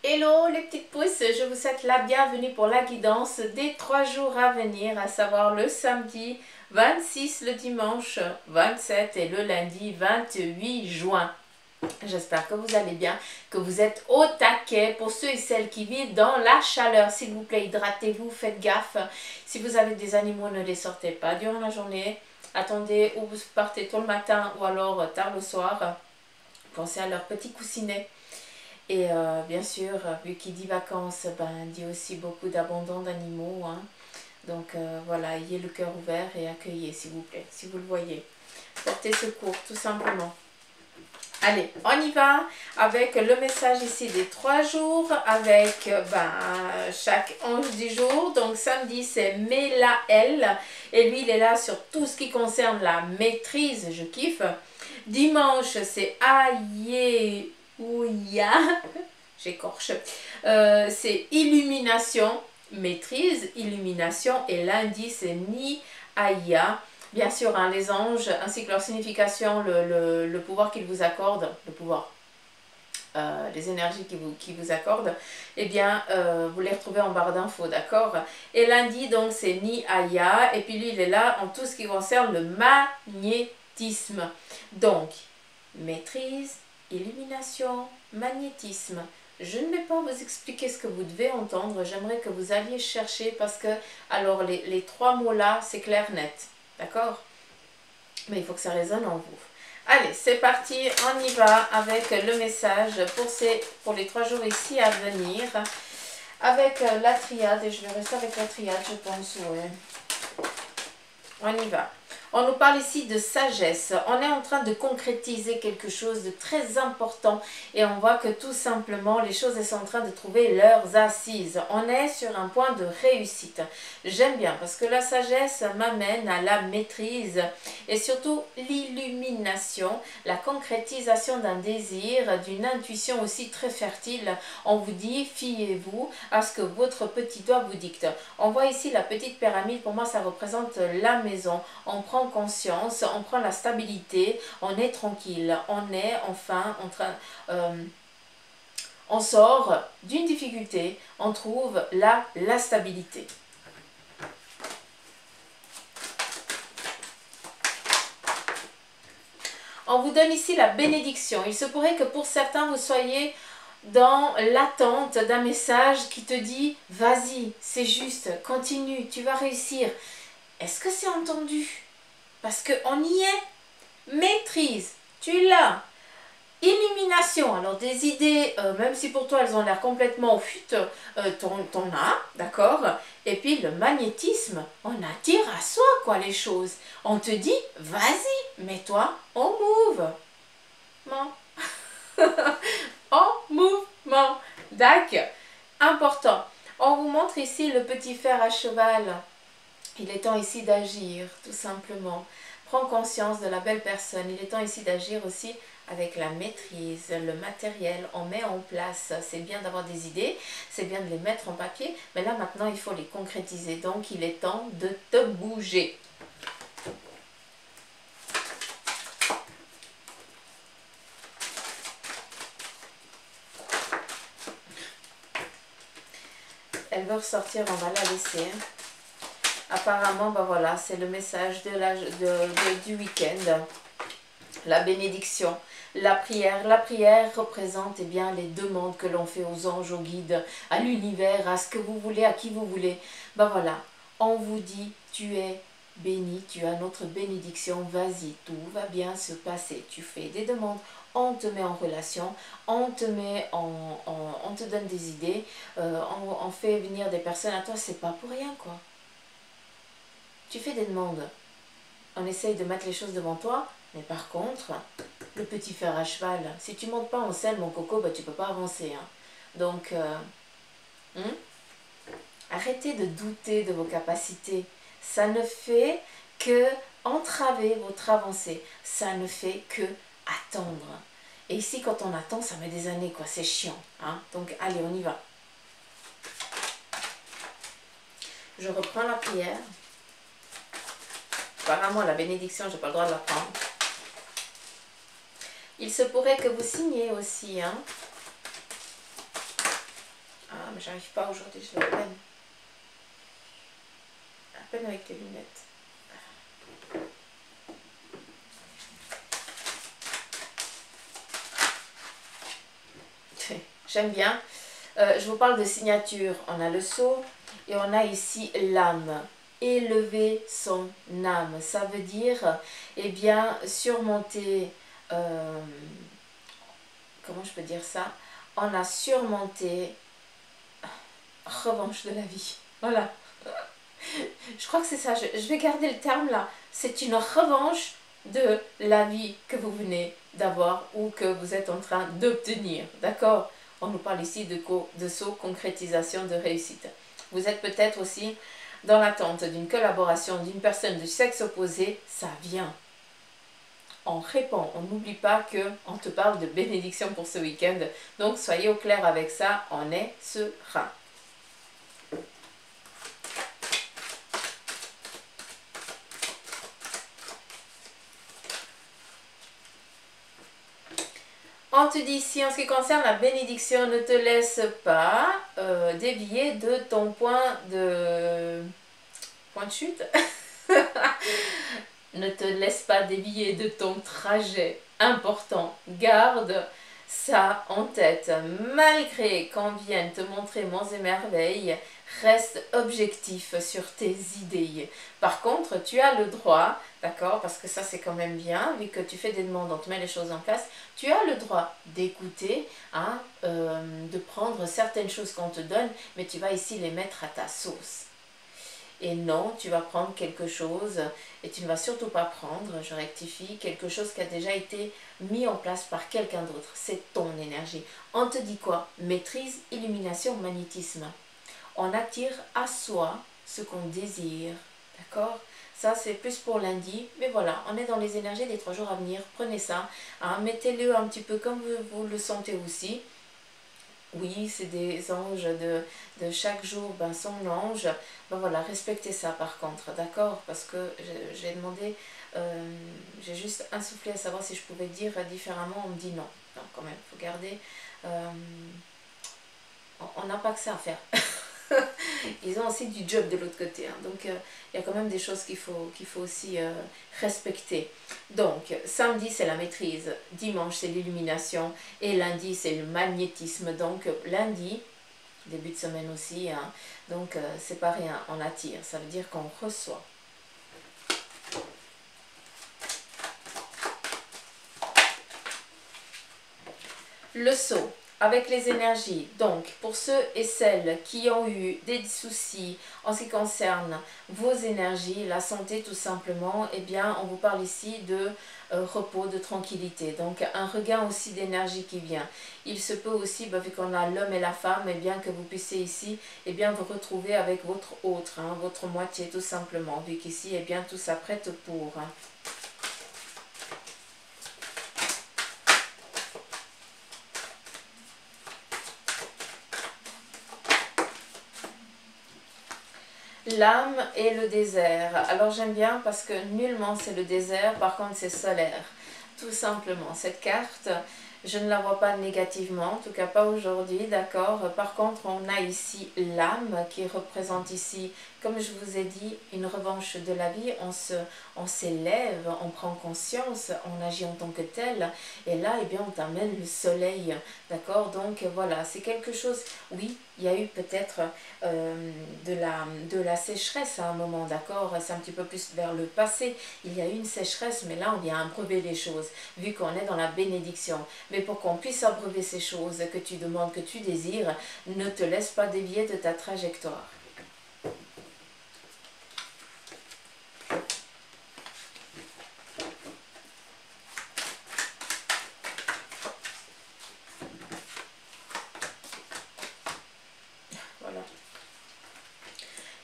Hello les petites pousses, je vous souhaite la bienvenue pour la guidance des 3 jours à venir, à savoir le samedi 26, le dimanche 27 et le lundi 28 juin. J'espère que vous allez bien, que vous êtes au taquet. Pour ceux et celles qui vivent dans la chaleur, s'il vous plaît, hydratez-vous, faites gaffe. Si vous avez des animaux, ne les sortez pas durant la journée. Attendez ou vous partez tôt le matin ou alors tard le soir. Pensez à leur petit coussinet. Et bien sûr, vu qu'il dit vacances, ben, dit aussi beaucoup d'abandon d'animaux. Hein. Donc voilà, ayez le cœur ouvert et accueillez, s'il vous plaît, si vous le voyez. Portez secours, tout simplement. Allez, on y va avec le message ici des 3 jours, avec chaque ange du jour. Donc samedi, c'est Mélaël, et lui, il est là sur tout ce qui concerne la maîtrise, je kiffe. Dimanche, c'est Aïe. Ouya, j'écorche, c'est illumination, maîtrise, illumination, et lundi c'est Ni Aya. Bien sûr, hein, les anges, ainsi que leur signification, le pouvoir qu'ils vous accordent, le pouvoir, les énergies qu'ils vous accordent, eh bien, vous les retrouvez en barre d'infos, d'accord? Et lundi, donc, c'est Ni Aya, et puis lui, il est là en tout ce qui concerne le magnétisme. Donc, maîtrise, illumination, magnétisme. Je ne vais pas vous expliquer ce que vous devez entendre, j'aimerais que vous alliez chercher parce que, alors les 3 mots là, c'est clair net, d'accord? Mais il faut que ça résonne en vous. Allez, c'est parti, on y va avec le message pour les 3 jours ici à venir, avec la triade, et je vais rester avec la triade, je pense, ouais. On y va. On nous parle ici de sagesse. On est en train de concrétiser quelque chose de très important et on voit que tout simplement les choses sont en train de trouver leurs assises. On est sur un point de réussite. J'aime bien parce que la sagesse m'amène à la maîtrise et surtout l'illumination, la concrétisation d'un désir, d'une intuition aussi très fertile. On vous dit, fiez-vous à ce que votre petit doigt vous dicte. On voit ici la petite pyramide, pour moi ça représente la maison. On prend conscience, on prend la stabilité, on est tranquille, on est enfin en train... on sort d'une difficulté, on trouve la stabilité. On vous donne ici la bénédiction. Il se pourrait que pour certains, vous soyez dans l'attente d'un message qui te dit « Vas-y, c'est juste, continue, tu vas réussir ». Est-ce que c'est entendu? Parce qu'on y est. Maîtrise, tu l'as. Illumination, alors des idées, même si pour toi elles ont l'air complètement fuite, t'en as, d'accord? Et puis le magnétisme, on attire à soi quoi les choses. On te dit, vas-y, mets-toi en mouvement. En mouvement. D'accord. Important. On vous montre ici le petit fer à cheval. Il est temps ici d'agir, tout simplement. Prends conscience de la belle personne. Il est temps ici d'agir aussi avec la maîtrise, le matériel. On met en place. C'est bien d'avoir des idées, c'est bien de les mettre en papier, mais là maintenant il faut les concrétiser. Donc il est temps de te bouger. Elle veut ressortir, on va la laisser. Apparemment, ben voilà, c'est le message du week-end. La bénédiction, la prière. La prière représente bien les demandes que l'on fait aux anges, aux guides, à l'univers, à ce que vous voulez, à qui vous voulez. Ben voilà, on vous dit, tu es béni, tu as notre bénédiction, vas-y, tout va bien se passer. Tu fais des demandes, on te met en relation, on te donne des idées, on fait venir des personnes à toi, c'est pas pour rien quoi. Tu fais des demandes, on essaye de mettre les choses devant toi, mais par contre, le petit fer à cheval, si tu ne montes pas en selle, mon coco, bah, tu ne peux pas avancer. Hein. Donc, arrêtez de douter de vos capacités. Ça ne fait que entraver votre avancée. Ça ne fait que attendre. Et ici, quand on attend, ça met des années, quoi. C'est chiant. Hein. Donc, allez, on y va. Je reprends la prière. Apparemment, la bénédiction, je n'ai pas le droit de la prendre. Il se pourrait que vous signiez aussi. Hein. mais j'arrive pas aujourd'hui, je l'ai à peine avec les lunettes. J'aime bien. Je vous parle de signature. On a le sceau et on a ici l'âme. Élever son âme. Ça veut dire, eh bien, surmonter... comment je peux dire ça? On a surmonté revanche de la vie. Voilà. Je crois que c'est ça. Je vais garder le terme là. C'est une revanche de la vie que vous venez d'avoir ou que vous êtes en train d'obtenir. D'accord? On nous parle ici de saut, concrétisation, de réussite. Vous êtes peut-être aussi dans l'attente d'une collaboration d'une personne du sexe opposé. Ça vient. On répond, on n'oublie pas qu'on te parle de bénédiction pour ce week-end. Donc soyez au clair avec ça, on est serein. On te dit ici, en ce qui concerne la bénédiction, ne te laisse pas dévier de ton point de chute. Ne te laisse pas dévier de ton trajet important. Garde ça en tête. Malgré qu'on vienne te montrer monts et merveilles, reste objectif sur tes idées. Par contre, tu as le droit, d'accord, parce que ça c'est quand même bien, vu que tu fais des demandes, on te met les choses en place, tu as le droit d'écouter, hein, de prendre certaines choses qu'on te donne, mais tu vas ici les mettre à ta sauce. Et non, tu vas prendre quelque chose, et tu ne vas surtout pas prendre, je rectifie, quelque chose qui a déjà été mis en place par quelqu'un d'autre. C'est ton énergie. On te dit quoi? Maîtrise, illumination, magnétisme. On attire à soi ce qu'on désire. D'accord? Ça, c'est plus pour lundi. Mais voilà, on est dans les énergies des 3 jours à venir. Prenez ça. Hein, mettez-le un petit peu comme vous le sentez aussi. Oui, c'est des anges de chaque jour, ben son ange. Ben voilà, respectez ça par contre, d'accord? Parce que j'ai demandé, j'ai juste insufflé à savoir si je pouvais dire différemment, on me dit non. Non, quand même, il faut garder... on n'a pas que ça à faire. Ils ont aussi du job de l'autre côté. Hein. Donc, il y a quand même des choses qu'il faut aussi respecter. Donc, samedi, c'est la maîtrise. Dimanche, c'est l'illumination. Et lundi, c'est le magnétisme. Donc, lundi, début de semaine aussi. Hein. Donc, c'est pas rien. On attire. Ça veut dire qu'on reçoit. Le sceau. Avec les énergies, donc pour ceux et celles qui ont eu des soucis en ce qui concerne vos énergies, la santé tout simplement, eh bien on vous parle ici de repos, de tranquillité, donc un regain aussi d'énergie qui vient. Il se peut aussi, vu qu'on a l'homme et la femme, eh bien que vous puissiez ici eh bien, vous retrouver avec votre autre, hein, votre moitié tout simplement, vu qu'ici eh bien tout s'apprête pour... Hein. L'âme et le désert. Alors j'aime bien parce que nullement c'est le désert, par contre c'est solaire. Tout simplement. Cette carte, je ne la vois pas négativement, en tout cas pas aujourd'hui, d'accord. Par contre, on a ici l'âme qui représente ici, comme je vous ai dit, une revanche de la vie. On s'élève, on prend conscience, on agit en tant que tel. Et là, eh bien, on t'amène le soleil, d'accord. Donc voilà, c'est quelque chose, oui, il y a eu peut-être de la sécheresse à un moment, d'accord. C'est un petit peu plus vers le passé. Il y a eu une sécheresse, mais là, on vient abreuver les choses, vu qu'on est dans la bénédiction. Mais pour qu'on puisse abreuver ces choses que tu demandes, que tu désires, ne te laisse pas dévier de ta trajectoire. Voilà.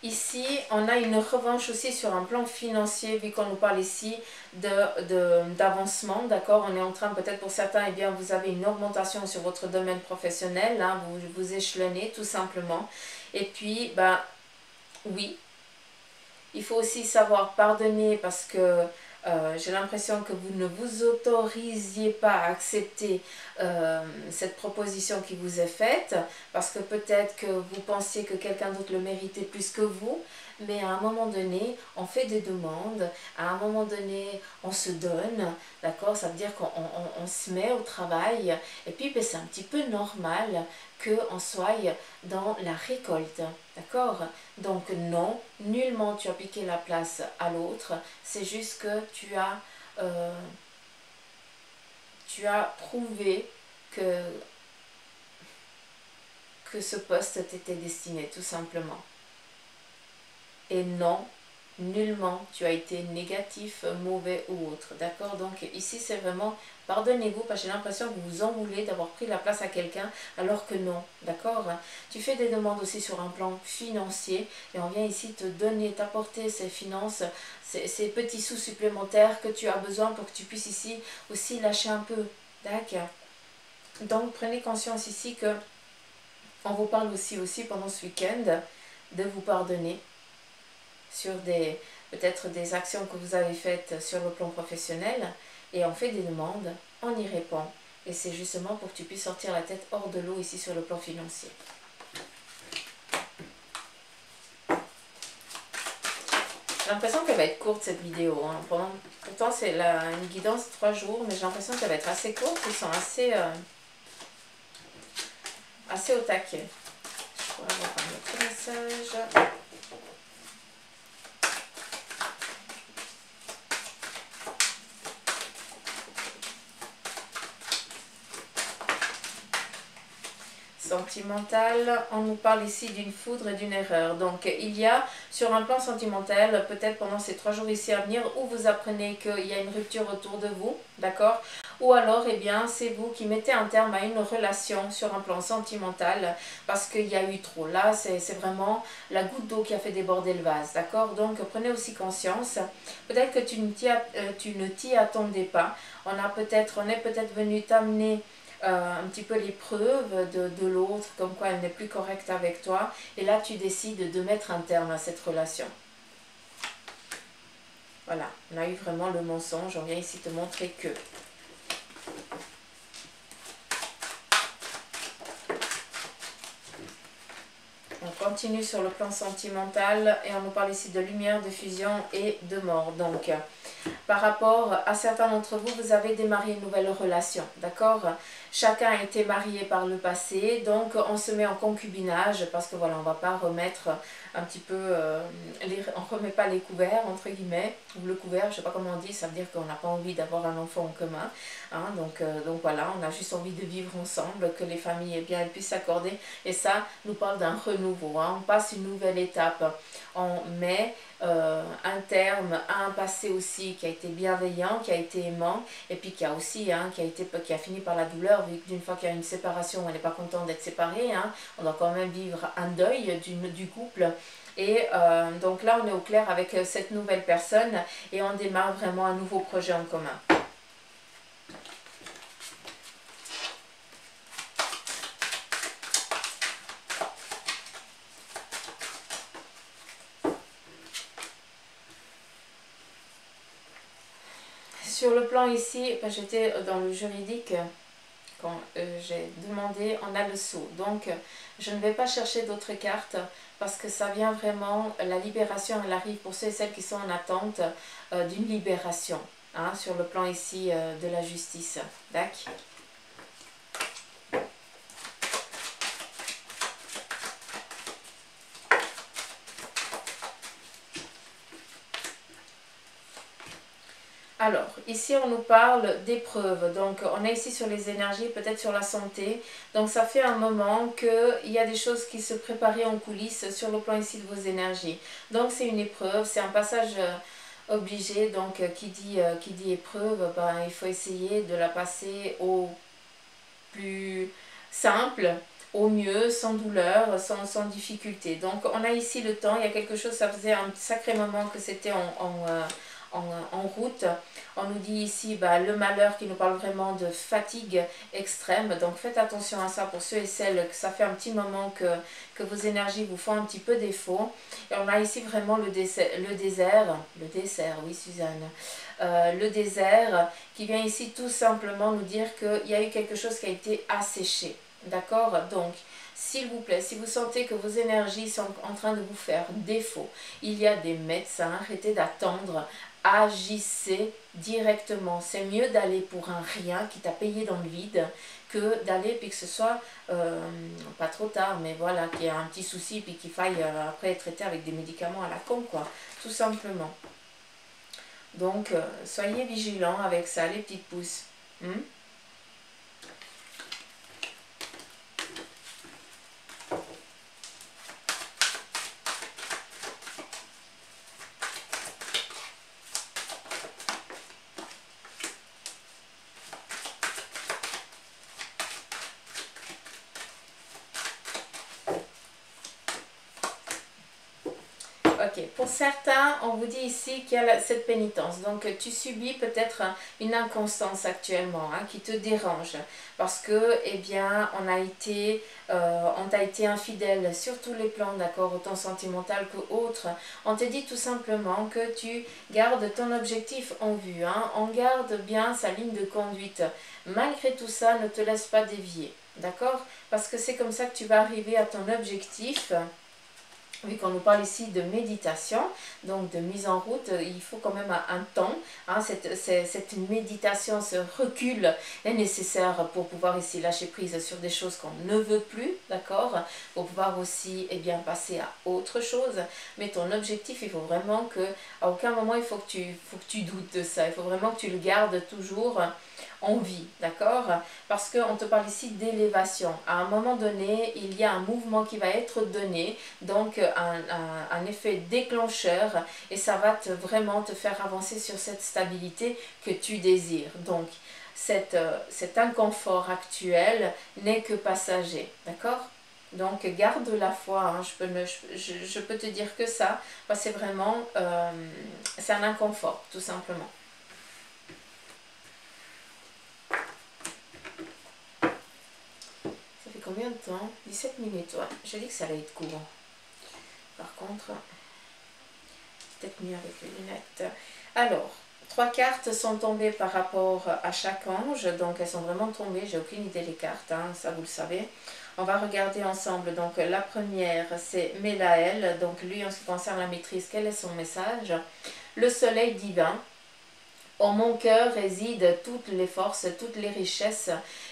Ici, on a une revanche aussi sur un plan financier, vu qu'on nous parle ici d'avancement, d'accord. On est en train, peut-être pour certains, eh bien, vous avez une augmentation sur votre domaine professionnel, hein, vous échelonnez tout simplement. Et puis, oui, il faut aussi savoir pardonner parce que J'ai l'impression que vous ne vous autorisiez pas à accepter cette proposition qui vous est faite, parce que peut-être que vous pensiez que quelqu'un d'autre le méritait plus que vous, mais à un moment donné, on fait des demandes, à un moment donné, on se donne, d'accord? Ça veut dire qu'on se met au travail, et puis ben, c'est un petit peu normal qu'on soit dans la récolte, d'accord? Donc non, nullement tu as piqué la place à l'autre, c'est juste que tu as prouvé que ce poste t'était destiné, tout simplement. Et non, nullement tu as été négatif, mauvais ou autre, d'accord? Donc ici c'est vraiment, pardonnez-vous parce que j'ai l'impression que vous vous en voulez d'avoir pris la place à quelqu'un alors que non, d'accord? Tu fais des demandes aussi sur un plan financier et on vient ici te donner, t'apporter ces finances, ces petits sous supplémentaires que tu as besoin pour que tu puisses ici aussi lâcher un peu, d'accord? Donc prenez conscience ici que on vous parle aussi pendant ce week-end de vous pardonner sur peut-être des actions que vous avez faites sur le plan professionnel, et on fait des demandes, on y répond. Et c'est justement pour que tu puisses sortir la tête hors de l'eau ici sur le plan financier. J'ai l'impression qu'elle va être courte cette vidéo. Hein. Pourtant c'est une guidance de 3 jours, mais j'ai l'impression qu'elle va être assez courte. Ils sont assez au taquet. Je pourrais avoir un autre message. Sentimental, on nous parle ici d'une foudre et d'une erreur. Donc il y a sur un plan sentimental, peut-être pendant ces 3 jours ici à venir, où vous apprenez qu'il y a une rupture autour de vous, d'accord? Ou alors, eh bien, c'est vous qui mettez un terme à une relation sur un plan sentimental parce qu'il y a eu trop. Là, c'est vraiment la goutte d'eau qui a fait déborder le vase, d'accord? Donc prenez aussi conscience. Peut-être que tu ne t'y attendais pas. On est peut-être venu t'amener un petit peu l'épreuve de l'autre, comme quoi elle n'est plus correcte avec toi, et là tu décides de mettre un terme à cette relation. Voilà, on a eu vraiment le mensonge, on vient ici te montrer que. On continue sur le plan sentimental et on nous parle ici de lumière, de fusion et de mort. Donc, par rapport à certains d'entre vous, vous avez démarré une nouvelle relation, d'accord? Chacun a été marié par le passé, donc on se met en concubinage parce que voilà, on ne va pas remettre un petit peu, on ne remet pas les couverts, entre guillemets, ou le couvert, je ne sais pas comment on dit, ça veut dire qu'on n'a pas envie d'avoir un enfant en commun, hein, donc voilà, on a juste envie de vivre ensemble, que les familles eh bien, elles puissent s'accorder, et ça nous parle d'un renouveau, hein, on passe une nouvelle étape, on met un terme à un passé aussi qui a été bienveillant, qui a été aimant, et puis qui a aussi, hein, qui a fini par la douleur, vu qu'une fois qu'il y a une séparation, on n'est pas content d'être séparé, hein, on doit quand même vivre un deuil du couple. Et donc là, on est au clair avec cette nouvelle personne et on démarre vraiment un nouveau projet en commun. Sur le plan ici, j'étais dans le juridique quand j'ai demandé, on a le sceau. Donc, je ne vais pas chercher d'autres cartes parce que ça vient vraiment, la libération, elle arrive pour ceux et celles qui sont en attente d'une libération, hein, sur le plan ici de la justice. D'accord. Alors, ici on nous parle d'épreuves, donc on est ici sur les énergies, peut-être sur la santé, donc ça fait un moment qu'il y a des choses qui se préparaient en coulisses sur le plan ici de vos énergies. Donc c'est une épreuve, c'est un passage obligé, donc qui dit épreuve, ben, il faut essayer de la passer au plus simple, au mieux, sans douleur, sans difficulté. Donc on a ici le temps, il y a quelque chose, ça faisait un sacré moment que c'était en route. On nous dit ici le malheur qui nous parle vraiment de fatigue extrême. Donc faites attention à ça pour ceux et celles que ça fait un petit moment que vos énergies vous font un petit peu défaut. Et on a ici vraiment le désert, oui Suzanne, le désert qui vient ici tout simplement nous dire qu'il y a eu quelque chose qui a été asséché. D'accord? Donc, s'il vous plaît, si vous sentez que vos énergies sont en train de vous faire défaut, il y a des médecins, arrêtez d'attendre, agissez directement. C'est mieux d'aller pour un rien qui t'a payé dans le vide que d'aller puis que ce soit pas trop tard, mais voilà, qu'il y a un petit souci puis qu'il faille après être traité avec des médicaments à la con, quoi, tout simplement. Donc, soyez vigilants avec ça, les petites pousses. Ok, pour certains, on vous dit ici qu'il y a cette pénitence. Donc, tu subis peut-être une inconstance actuellement qui te dérange. Parce que, eh bien, on t'a été infidèle sur tous les plans, d'accord, autant sentimental que autre. On te dit tout simplement que tu gardes ton objectif en vue. On garde bien sa ligne de conduite. Malgré tout ça, ne te laisse pas dévier, d'accord? Parce que c'est comme ça que tu vas arriver à ton objectif. Vu qu'on nous parle ici de méditation, donc de mise en route, il faut quand même un temps. Cette méditation, ce recul est nécessaire pour pouvoir ici lâcher prise sur des choses qu'on ne veut plus, d'accord? Pour pouvoir aussi passer à autre chose. Mais ton objectif, il faut vraiment que, à aucun moment, il faut que tu doutes de ça. Il faut vraiment que tu le gardes toujours en vie, d'accord? Parce qu'on te parle ici d'élévation. À un moment donné, il y a un mouvement qui va être donné, donc un effet déclencheur, et ça va vraiment te faire avancer sur cette stabilité que tu désires. Donc, cet inconfort actuel n'est que passager, d'accord? Donc, garde la foi, je peux te dire que ça, parce que c'est vraiment, c'est un inconfort, tout simplement. Combien de temps? 17 minutes, ouais. J'ai dit que ça allait être court. Par contre, peut-être mieux avec les lunettes. Alors, 3 cartes sont tombées par rapport à chaque ange. Donc, elles sont vraiment tombées. J'ai aucune idée des cartes, ça vous le savez. On va regarder ensemble. Donc, la première, c'est Mélaël. Donc, lui, en ce qui concerne la maîtrise, quel est son message? Le soleil divin. En mon cœur résident toutes les forces, toutes les richesses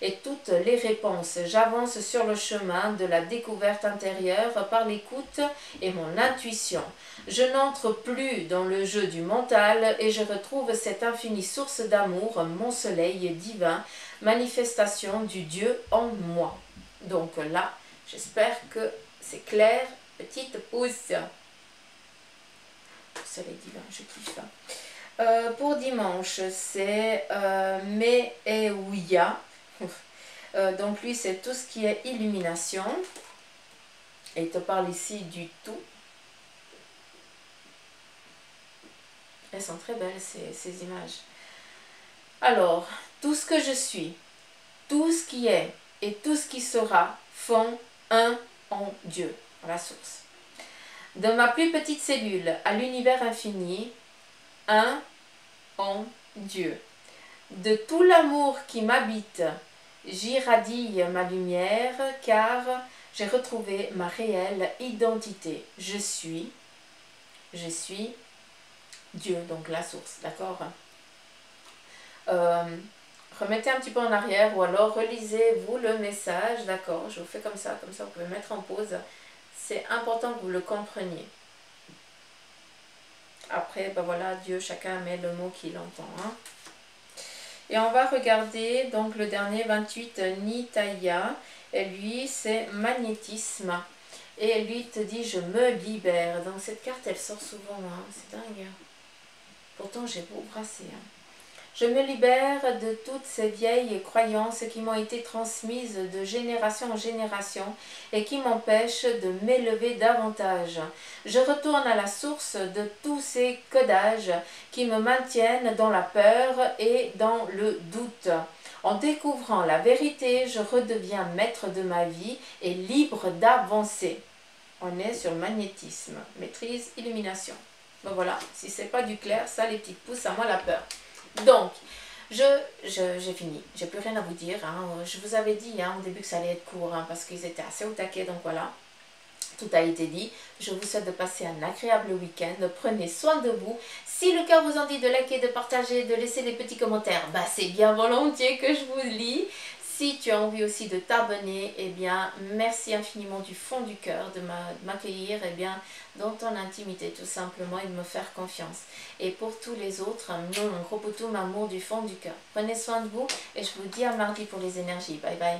et toutes les réponses. J'avance sur le chemin de la découverte intérieure par l'écoute et mon intuition. Je n'entre plus dans le jeu du mental et je retrouve cette infinie source d'amour, mon soleil divin, manifestation du Dieu en moi. Donc là, j'espère que c'est clair, petite pouce. Soleil divin, je kiffe. Pour dimanche, c'est Me'Eouya. Donc lui, c'est tout ce qui est illumination. Et il te parle ici du tout. Elles sont très belles, ces images. Alors, tout ce que je suis, tout ce qui est et tout ce qui sera font un en Dieu, la source. De ma plus petite cellule à l'univers infini, un en Dieu. De tout l'amour qui m'habite, j'irradie ma lumière car j'ai retrouvé ma réelle identité. Je suis Dieu, donc la source, d'accord? Remettez un petit peu en arrière ou alors relisez-vous le message, d'accord? Je vous fais comme ça vous pouvez mettre en pause. C'est important que vous le compreniez. Après, ben voilà, Dieu, chacun met le mot qu'il entend. Et on va regarder donc le dernier 28, Nitaya. Et lui, c'est magnétisme. Et lui te dit, je me libère. Donc cette carte, elle sort souvent, c'est dingue. Pourtant, j'ai beau brasser. Je me libère de toutes ces vieilles croyances qui m'ont été transmises de génération en génération et qui m'empêchent de m'élever davantage. Je retourne à la source de tous ces codages qui me maintiennent dans la peur et dans le doute. En découvrant la vérité, je redeviens maître de ma vie et libre d'avancer. On est sur le magnétisme, maîtrise, illumination. Ben voilà, si c'est pas du clair, ça les petites pouces, à moi la peur. Donc, j'ai fini, j'ai plus rien à vous dire. Hein. Je vous avais dit au début que ça allait être court, parce qu'ils étaient assez au taquet, donc voilà. Tout a été dit. Je vous souhaite de passer un agréable week-end. Prenez soin de vous. Si le cœur vous en dit de liker, de partager, de laisser des petits commentaires, bah c'est bien volontiers que je vous lis. Si tu as envie aussi de t'abonner, eh bien, merci infiniment du fond du cœur de m'accueillir dans ton intimité, tout simplement, et de me faire confiance. Et pour tous les autres, mon gros poutou, amour du fond du cœur. Prenez soin de vous et je vous dis à mardi pour les énergies. Bye bye.